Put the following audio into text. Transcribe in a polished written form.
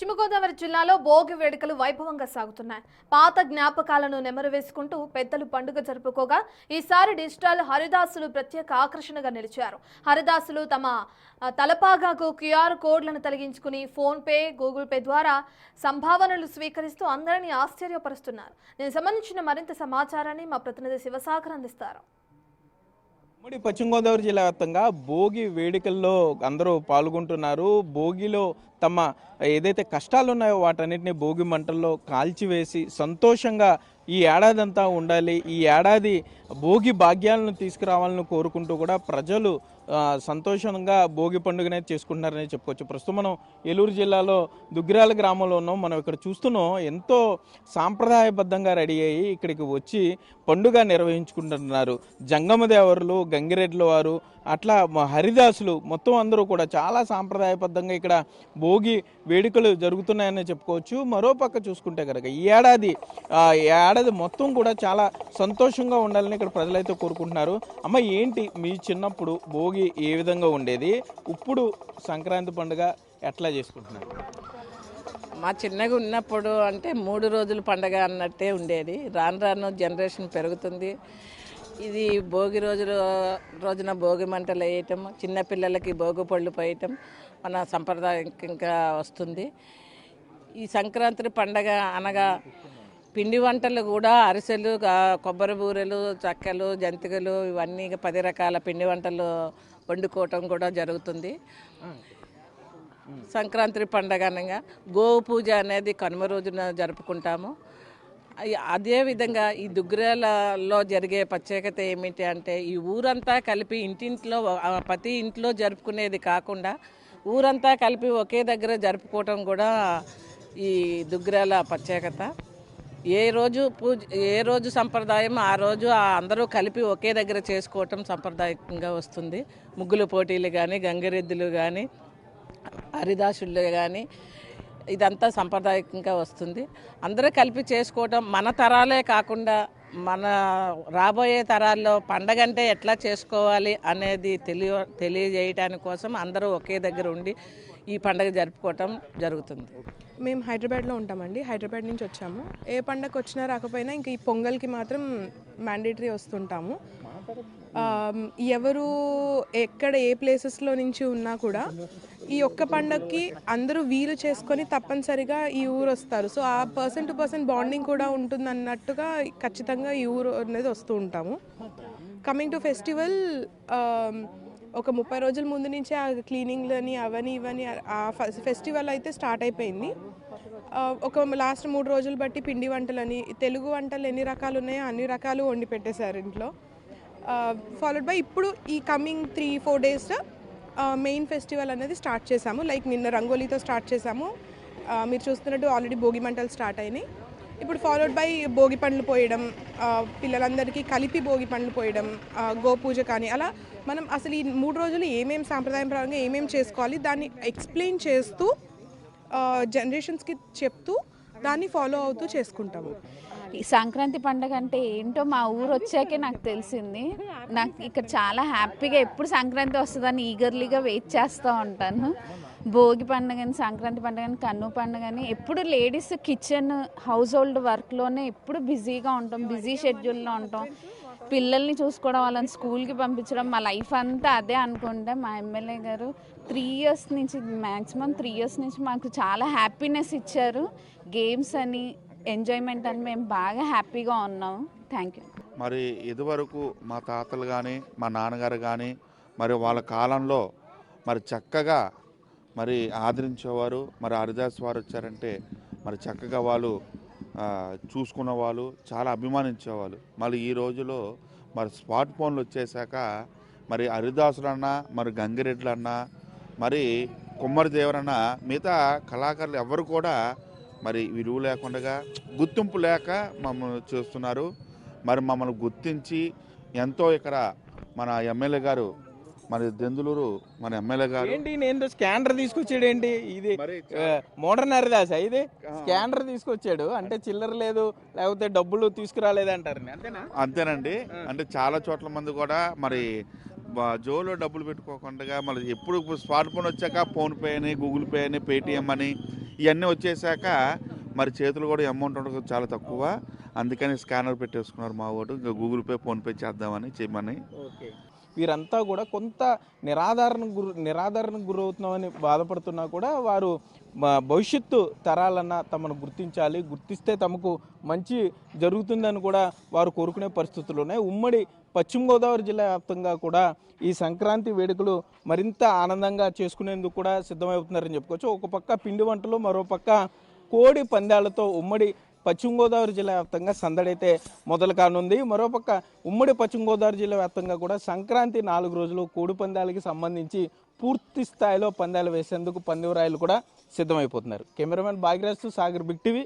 పశ్చిమ గోదావరి జిల్లాలో భోగి వేడుకలు వైభవంగా సాగుతున్నాయి. పాత జ్ఞాపకాలను నెమరు వేసుకుంటూ పెద్దలు పండుగ జరుపుకోగా ఈసారి డిజిటల్ హరిదాసులు ప్రత్యేక ఆకర్షణగా నిలిచారు. హరిదాసులు తమ తలపాగాకు క్యూఆర్ కోడ్లను తొలగించుకుని ఫోన్ పే, గూగుల్ పే ద్వారా సంభావనలు స్వీకరిస్తూ అందరినీ ఆశ్చర్యపరుస్తున్నారు. దీనికి సంబంధించిన మరింత సమాచారాన్ని మా ప్రతినిధి శివసాగర్ అందిస్తారు. పశ్చిమ గోదావరి జిల్లా వ్యాప్తంగా భోగి వేడుకల్లో అందరూ పాల్గొంటున్నారు. భోగిలో తమ ఏదైతే కష్టాలు ఉన్నాయో వాటన్నిటిని భోగి మంటల్లో కాల్చివేసి సంతోషంగా ఈ ఏడాదంతా ఉండాలి, ఈ ఏడాది భోగి భాగ్యాలను తీసుకురావాలని కోరుకుంటూ కూడా ప్రజలు సంతోషంగా భోగి పండుగనే చేసుకుంటున్నారని చెప్పుకోవచ్చు. ప్రస్తుతం మనం ఏలూరు జిల్లాలో దుగ్గిరాల గ్రామంలో ఉన్నాం. మనం ఇక్కడ చూస్తున్నాం, ఎంతో సాంప్రదాయబద్ధంగా రెడీ అయ్యి ఇక్కడికి వచ్చి పండుగ నిర్వహించుకుంటున్నారు. జంగమదేవరులు, గంగిరెడ్ల వారు, అట్లా హరిదాసులు మొత్తం అందరూ కూడా చాలా సాంప్రదాయబద్ధంగా ఇక్కడ భోగి వేడుకలు జరుగుతున్నాయని చెప్పుకోవచ్చు. మరోపక్క చూసుకుంటే కనుక ఈ ఏడాది మొత్తం కూడా చాలా సంతోషంగా ఉండాలని ఇక్కడ ప్రజలైతే కోరుకుంటున్నారు. అమ్మ, ఏంటి మీ చిన్నప్పుడు భోగి ఏ విధంగా ఉండేది, ఇప్పుడు సంక్రాంతి పండుగ ఎట్లా చేసుకుంటున్నారు? మా చిన్నగా ఉన్నప్పుడు అంటే 3 రోజుల పండగ అన్నట్టే ఉండేది. రాను రాను జనరేషన్ పెరుగుతుంది. ఇది భోగి రోజున భోగి మంటలు వేయటం, చిన్నపిల్లలకి భోగి పళ్ళు పోయటం మన సంప్రదాయంగా వస్తుంది. ఈ సంక్రాంతి పండగ అనగా పిండి వంటలు కూడా అరిసెలు, కొబ్బరి బూరెలు, చక్కలు, జంతికలు ఇవన్నీ 10 రకాల పిండి వంటలు వండుకోవటం కూడా జరుగుతుంది. సంక్రాంతి పండగ అనగా గోవు పూజ అనేది కనుమ రోజున జరుపుకుంటాము. అదేవిధంగా ఈ దుగ్గిరాలలో జరిగే ప్రత్యేకత ఏమిటి అంటే ఈ ఊరంతా కలిపి ఇంటింట్లో ప్రతి ఇంట్లో జరుపుకునేది కాకుండా ఊరంతా కలిపి ఒకే దగ్గర జరుపుకోవటం కూడా ఈ దుగ్గిరాల ప్రత్యేకత. ఏ రోజు సంప్రదాయం ఆ రోజు అందరూ కలిపి ఒకే దగ్గర చేసుకోవటం సంప్రదాయంగా వస్తుంది. ముగ్గుల పోటీలు కానీ, గంగిరెద్దులు కానీ, హరిదాసులు కానీ ఇదంతా సంప్రదాయంగా వస్తుంది. అందరూ కలిపి చేసుకోవటం మన తరాలే కాకుండా మన రాబోయే తరాల్లో పండగ అంటే ఎట్లా చేసుకోవాలి అనేది తెలియజేయటానికి కోసం అందరూ ఒకే దగ్గర ఉండి ఈ పండుగ జరుపుకోవటం జరుగుతుంది. మేము హైదరాబాద్లో ఉంటామండి. హైదరాబాద్ నుంచి వచ్చాము. ఏ పండగ వచ్చినా రాకపోయినా ఇంకా ఈ పొంగల్కి మాత్రం మ్యాండేటరీ వస్తుంటాము. ఎవరు ఎక్కడ ఏ ప్లేసెస్లో నుంచి ఉన్నా కూడా ఈ ఒక్క పండగకి అందరూ వీలు చేసుకొని తప్పనిసరిగా ఈ ఊరు వస్తారు. సో ఆ పర్సన్ టు పర్సన్ బాండింగ్ కూడా ఉంటుంది అన్నట్టుగా ఖచ్చితంగా ఈ ఊరు అనేది వస్తూ ఉంటాము. కమింగ్ టు ఫెస్టివల్, ఒక 30 రోజుల ముందు నుంచే ఆ క్లీనింగ్లని అవని ఇవని ఆ ఫెస్టివల్ అయితే స్టార్ట్ అయిపోయింది. ఒక లాస్ట్ 3 రోజులు బట్టి పిండి వంటలని, తెలుగు వంటలు ఎన్ని రకాలు ఉన్నాయో అన్ని రకాలు వండి పెట్టేశారు ఇంట్లో. ఫాలోడ్ బై ఇప్పుడు ఈ కమింగ్ 3-4 డేస్ మెయిన్ ఫెస్టివల్ అనేది స్టార్ట్ చేశాము. లైక్ నిన్న రంగోలీతో స్టార్ట్ చేశాము. మీరు చూస్తున్నట్టు ఆల్రెడీ భోగి మంటలు స్టార్ట్ అయినాయి. ఇప్పుడు ఫాలోడ్ బై భోగి పండ్లు పోయడం, పిల్లలందరికీ కలిపి భోగి పండ్లు పోయడం, గోపూజ కానీ, అలా మనం అసలు ఈ 3 రోజులు ఏమేమి సాంప్రదాయం ప్రకారంగా ఏమేమి చేసుకోవాలి దాన్ని ఎక్స్ప్లెయిన్ చేస్తూ జనరేషన్స్కి చెప్తూ దాన్ని ఫాలో అవుతూ చేసుకుంటాము. ఈ సంక్రాంతి పండుగ అంటే ఏంటో మా ఊరు వచ్చాకే నాకు తెలిసింది. నాకు ఇక్కడ చాలా హ్యాపీగా ఎప్పుడు సంక్రాంతి వస్తుందని ఈగర్లీగా వెయిట్ చేస్తూ ఉంటాను. భోగి పండుగని, సంక్రాంతి పండుగని, కన్ను పండుగని ఎప్పుడు లేడీస్ కిచెన్ హౌస్ హోల్డ్ వర్క్లోనే ఎప్పుడు బిజీగా ఉంటాం, బిజీ షెడ్యూల్లో ఉంటాం. పిల్లల్ని చూసుకోవడం, వాళ్ళని స్కూల్కి పంపించడం, మా లైఫ్ అంతా అదే అనుకుంటే మా ఎమ్మెల్యే గారు 3 ఇయర్స్ నుంచి, మ్యాక్సిమం 3 ఇయర్స్ నుంచి మాకు చాలా హ్యాపీనెస్ ఇచ్చారు. గేమ్స్ అని, ఎంజాయ్మెంట్ అని మేము బాగా హ్యాపీగా ఉన్నాము. Thank you. మరి ఇదివరకు మా తాతలు కానీ, మా నాన్నగారు కానీ మరి వాళ్ళ కాలంలో మరి చక్కగా మరి ఆదరించేవారు. మరి హరిదాస్ వారు వచ్చారంటే మరి చక్కగా వాళ్ళు చూసుకున్న వాళ్ళు, చాలా అభిమానించేవాళ్ళు. మళ్ళీ ఈ రోజులో మరి స్మార్ట్ ఫోన్లు వచ్చేసాక మరి హరిదాసులన్నా, మరి గంగిరెడ్లన్నా, మరి కుమ్మరి దేవరన్నా, మిగతా కళాకారులు ఎవరు కూడా మరి విలువ లేకుండా, గుర్తింపు లేక మమ్మల్ని చేస్తున్నారు. మరి మమ్మల్ని గుర్తించి ఎంతో ఇక్కడ మన ఎమ్మెల్యే గారు, మరి దెందులూరు మన ఎమ్మెల్యే గారు ఏంటి, నేను స్కానర్ తీసుకొచ్చాడు ఏంటి, ఇది మోడర్న్ హరిదాస, ఇది స్కానర్ తీసుకొచ్చాడు అంటే చిల్లర లేదు లేకపోతే డబ్బులు తీసుకురాలేదు అంటారు, అంతేనా? అంతేనండి. అంటే చాలా చోట్ల మంది కూడా మరి జోలో డబ్బులు పెట్టుకోకుండా మళ్ళీ ఎప్పుడు స్మార్ట్ ఫోన్ వచ్చాక ఫోన్పే అని, గూగుల్ పే అని, పేటిఎం అని ఇవన్నీ వచ్చేసాక మరి చేతులు కూడా అమౌంట్ ఉండదు చాలా తక్కువ, అందుకని స్కానర్ పెట్టేసుకున్నారు మా ఓటు. ఇంకా గూగుల్ పే ఫోన్పే చేద్దామని చేయమని. ఓకే, వీరంతా కూడా కొంత నిరాదరణకు గురవుతున్నామని బాధపడుతున్నా కూడా వారు భవిష్యత్తు తరాలన్నా తమను గుర్తించాలి, గుర్తిస్తే తమకు మంచి జరుగుతుందని కూడా వారు కోరుకునే పరిస్థితులు ఉన్నాయి. ఉమ్మడి పశ్చిమ గోదావరి జిల్లా వ్యాప్తంగా కూడా ఈ సంక్రాంతి వేడుకలు మరింత ఆనందంగా చేసుకునేందుకు కూడా సిద్ధమవుతున్నారని చెప్పుకోవచ్చు. ఒక పక్క పిండి వంటలు, మరో పక్క కోడి పందాలతో ఉమ్మడి పశ్చిమ గోదావరి జిల్లా వ్యాప్తంగా సందడైతే మొదలు కానుంది. మరోపక్క ఉమ్మడి పశ్చిమ గోదావరి జిల్లా వ్యాప్తంగా కూడా సంక్రాంతి 4 రోజులు కోడి పందాలకి సంబంధించి పూర్తి స్థాయిలో పందాలు వేసేందుకు పందెవరాయలు కూడా సిద్ధమైపోతున్నారు. Cameraman Bhagyaraju, Sagar, big TV,